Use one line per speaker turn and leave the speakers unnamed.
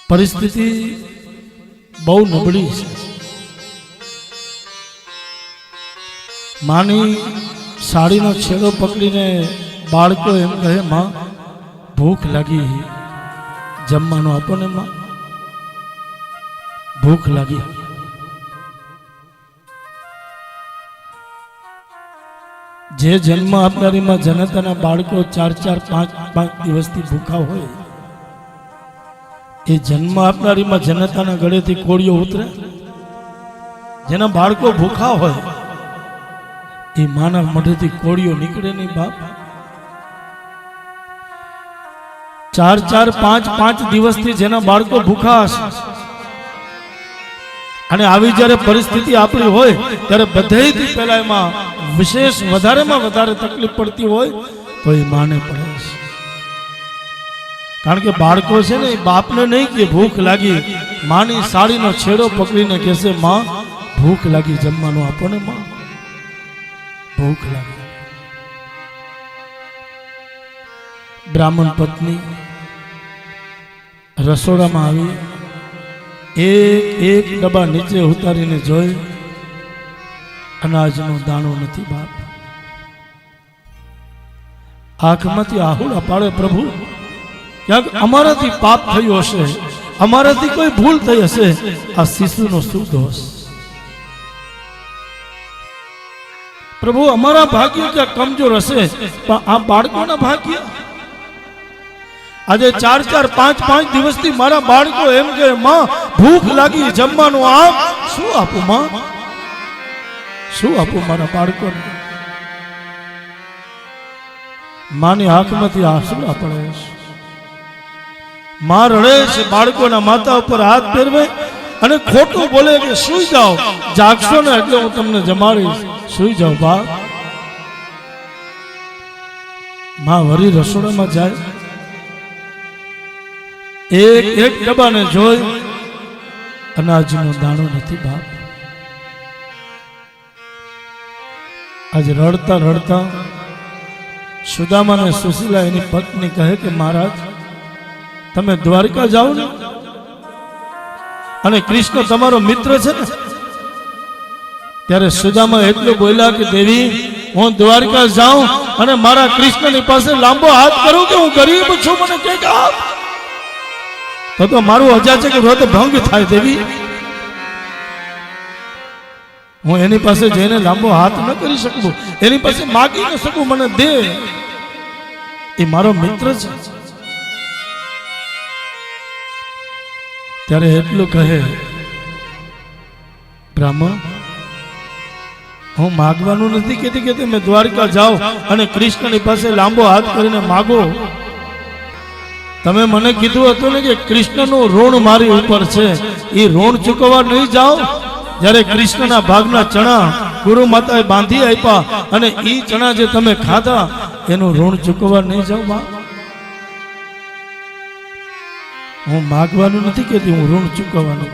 પરિસ્થિતિ બહુ નબળી છે. માની સાડીનો છેડો પકડીને બાળકો એમ કહે, માં ભૂખ લાગી, જમવાનું આપો ને માં, ભૂખ લાગી. જે જન્મ આપનારીમાં જનતાના બાળકો 4-4-5 દિવસથી ભૂખા હોય, એ જન્મ આપનારીમાં જનતાના ગળેથી કોળીઓ ઉતરે. જેના બાળકો ભૂખા હોય એ માના મોઢેથી કોળીઓ નીકળે નહીં બાપ. 4-4-5 દિવસથી જેના બાળકો ભૂખા હશે, અને આવી જ્યારે પરિસ્થિતિ આપણી હોય ત્યારે બધેથી પહેલા એમાં વિશેષ વધારેમાં વધારે તકલીફ પડતી હોય તો એ માને પડે છે. કારણ કે બાળકો છે ને એ બાપને નહીં કે ભૂખ લાગી, માની સાડીનો છેડો પકડીને કહેશે, માં ભૂખ લાગી, જમવાનું આપો ને માં, ભૂખ લાગી. બ્રાહ્મણ પત્ની રસોડામાં આવી, એક ડબ્બા નીચે ઉતારીને જોઈ, અનાજનો દાણો નથી બાપ. આંખમાંથી આહુડા પાડે, પ્રભુ ક્યાંક અમારાથી પાપ થયું હશે, અમારાથી કોઈ ભૂલ થઈ હશે, આ શિશુનો શું દોષ? પ્રભુ અમારા ભાગ્ય ક્યાં કમજોર હશે, પણ આ બાળકોના ભાગ્ય. આજે 4-4-5 દિવસથી મારા બાળકો એમ કે, માં ભૂખ લાગી, જમવાનું આપ. શું આપું માં, શું આપું મારા બાળકોને? માની આંખમાંથી આંસુડા પડે છે, માં રડે છે, બાળકોના માથા ઉપર હાથ ફેરવે અને ખોટું બોલે કે સુઈ જાઓ, જાગશો ને એટલે હું તમને જમાડીશ, સુઈ જાઓ બાપ. માં વરી રસોડામાં જાય, એક ડબ્બાને જોઈ, અનાજનો દાણો નથી બાપ. આજે રડતા રડતા સુદામા અને સુશીલા એની પત્ની કહે કે મહારાજ તમે દ્વારકા જાઓ ને, અને કૃષ્ણ તમારો મિત્ર છે ને. ત્યારે સુદામા એટલું બોલ્યા કે દેવી, હું દ્વારકા જાઉં અને મારા કૃષ્ણની પાસે લાંબો હાથ કરું કે હું ગરીબ છું, મને કંઈક આપ. તો મારું હજા છે કે વ્રત ભંગ થાય દેવી. હું એની પાસે જઈને લાંબો હાથ ન કરી શકું, એની પાસે માગી ન શકું, મને દે, એ મારો મિત્ર છે. ત્યારે એટલું કહે, બ્રાહ્મણ હું માગવાનું નથી કહેતી કે તમે દ્વારકા જાઓ અને કૃષ્ણની પાસે લાંબો હાથ કરીને માગો. તમે મને કીધું હતું ને કે કૃષ્ણનું ઋણ મારી ઉપર છે, એ ઋણ ચૂકવવા નહીં જાઓ. જ્યારે કૃષ્ણના ભાગના ચણા ગુરુ માતાએ બાંધી આપ્યા અને એ ચણા જે તમે ખાધા એનું ઋણ ચૂકવવા નહીં જાઓ બા. હું માગવાનું નથી કહેતી, હું ઋણ ચૂકવવાનું.